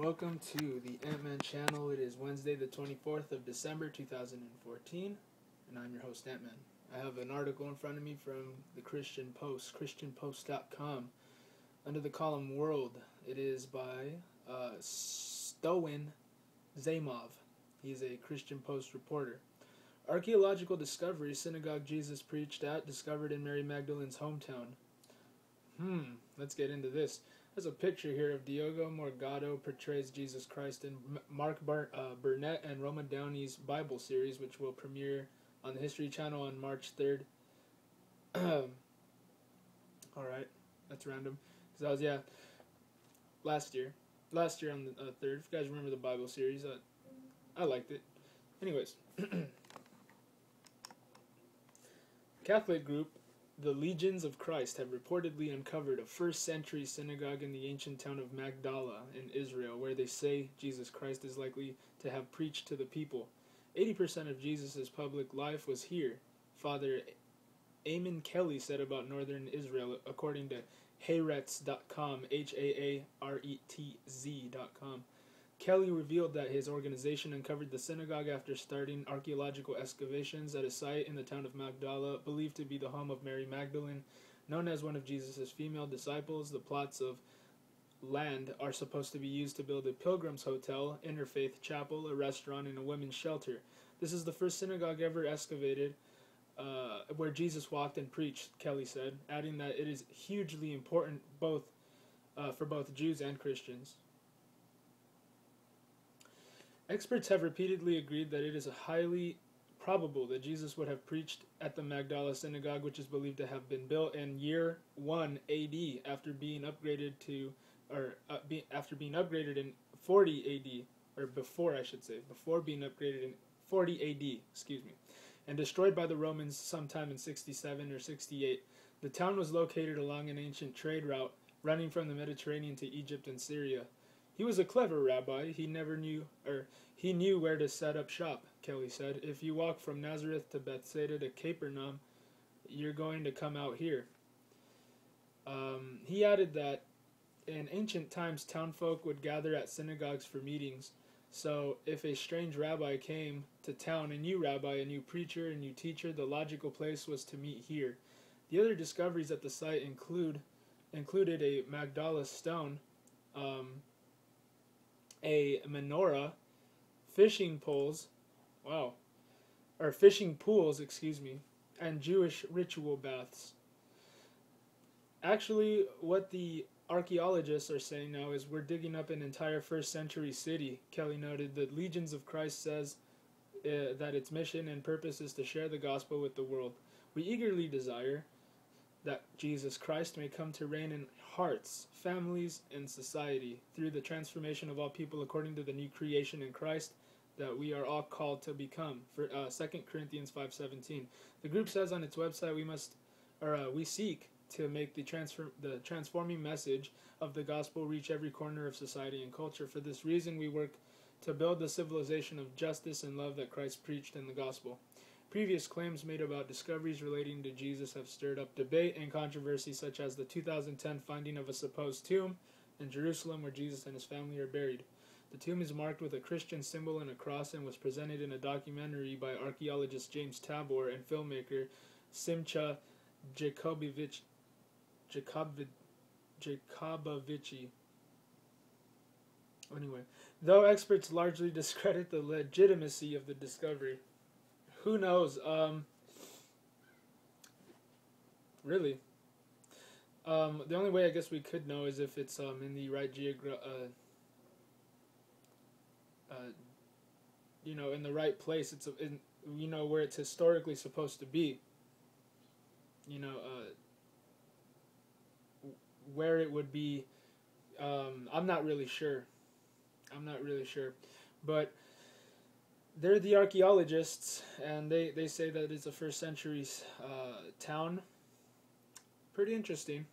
welcome to the Ant-Man channel. It is Wednesday the 24th of December 2014, and I'm your host Ant-Man. I have an article in front of me from the Christian Post, christianpost.com. Under the column World, it is by Stowen Zamov. He's a Christian Post reporter. Archaeological discovery, synagogue Jesus preached at, discovered in Mary Magdalene's hometown. Let's get into this. There's a picture here of Diogo Morgado portrays Jesus Christ in Mark Burnett and Roma Downey's Bible series, which will premiere on the History Channel on March 3rd. Alright, that's random. Because that was, last year on the 3rd. If you guys remember the Bible series, I liked it. Anyways, Catholic group the Legions of Christ have reportedly uncovered a first-century synagogue in the ancient town of Magdala in Israel, where they say Jesus Christ is likely to have preached to the people. 80% of Jesus' public life was here, Father Eamon Kelly said about northern Israel, according to Haaretz.com, Haaretz.com. Kelly revealed that his organization uncovered the synagogue after starting archaeological excavations at a site in the town of Magdala, believed to be the home of Mary Magdalene. Known as one of Jesus' female disciples, the plots of land are supposed to be used to build a pilgrim's hotel, interfaith chapel, a restaurant, and a women's shelter. This is the first synagogue ever excavated where Jesus walked and preached, Kelly said, adding that it is hugely important for both Jews and Christians. Experts have repeatedly agreed that it is highly probable that Jesus would have preached at the Magdala synagogue, which is believed to have been built in year 1 AD after being upgraded in 40 AD, or before being upgraded in 40 AD, and destroyed by the Romans sometime in 67 or 68. The town was located along an ancient trade route running from the Mediterranean to Egypt and Syria. He was a clever rabbi. He knew where to set up shop, Kelly said. If you walk from Nazareth to Bethsaida to Capernaum, you're going to come out here. He added that in ancient times, townfolk would gather at synagogues for meetings. So if a strange rabbi came to town, a new rabbi, a new preacher, a new teacher, the logical place was to meet here. The other discoveries at the site included a Magdala stone, a menorah, fishing pools, and Jewish ritual baths. Actually, what the archaeologists are saying now is we're digging up an entire first-century city, Kelly noted. The Legions of Christ says that its mission and purpose is to share the gospel with the world. We eagerly desire that Jesus Christ may come to reign in hearts, families, and society through the transformation of all people according to the new creation in Christ that we are all called to become. For 2 Corinthians 5:17. The group says on its website we seek to make the transforming message of the gospel reach every corner of society and culture. For this reason, we work to build the civilization of justice and love that Christ preached in the gospel. Previous claims made about discoveries relating to Jesus have stirred up debate and controversy, such as the 2010 finding of a supposed tomb in Jerusalem where Jesus and his family are buried. The tomb is marked with a Christian symbol and a cross and was presented in a documentary by archaeologist James Tabor and filmmaker Simcha Jacobovici. Anyway, though experts largely discredit the legitimacy of the discovery. Who knows? Really. The only way I guess we could know is if it's in the right in the right place. It's where it's historically supposed to be. Where it would be. I'm not really sure, but they're the archaeologists, and they say that it's a first century town. Pretty interesting.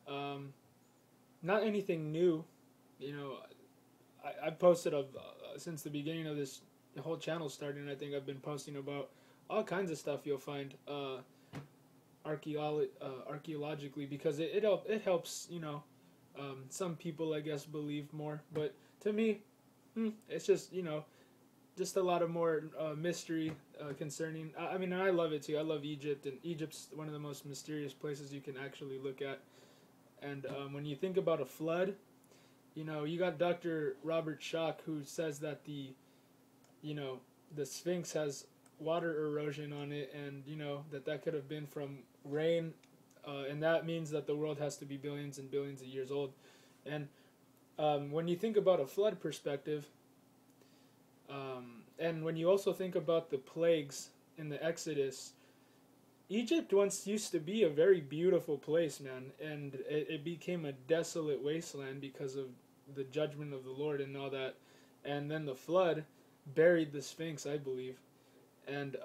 Not anything new. I've posted since the beginning of this whole channel starting. I think I've been posting about all kinds of stuff you'll find archaeologically, because it helps some people, I guess, believe more. But to me, it's just, just a lot of more mystery concerning. I mean, and I love it too. I love Egypt, and Egypt's one of the most mysterious places you can actually look at. And when you think about a flood, you got Dr. Robert Schoch, who says that the Sphinx has water erosion on it, and that could have been from rain, and that means that the world has to be billions and billions of years old. And when you think about a flood perspective, and when you also think about the plagues in the Exodus, Egypt once used to be a very beautiful place, man, and it became a desolate wasteland because of the judgment of the Lord and all that. And then the flood buried the Sphinx, I believe. And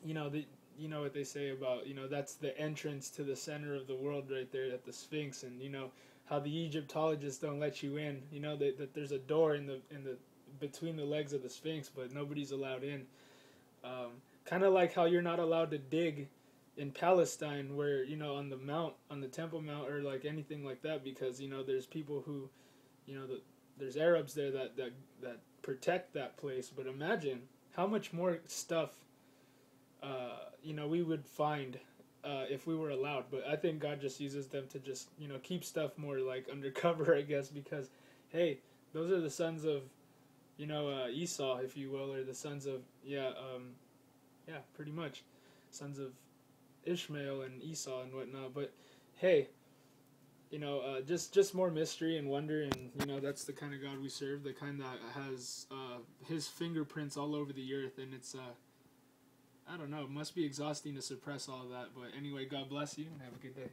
you know what they say about, that's the entrance to the center of the world right there at the Sphinx, and how the Egyptologists don't let you in. That there's a door in the between the legs of the Sphinx, but nobody's allowed in. Kind of like how you're not allowed to dig in Palestine, where on the Temple Mount, or like anything like that, because there's people who, there's Arabs there that protect that place. But imagine how much more stuff, we would find if we were allowed. But I think God just uses them to just keep stuff more like undercover, I guess, because hey, those are the sons of Esau, if you will, or the sons of pretty much sons of Ishmael and Esau and whatnot. But hey, just more mystery and wonder, and that's the kind of God we serve, the kind that has his fingerprints all over the earth. And it's I don't know, it must be exhausting to suppress all of that. But anyway, God bless you and have a good day.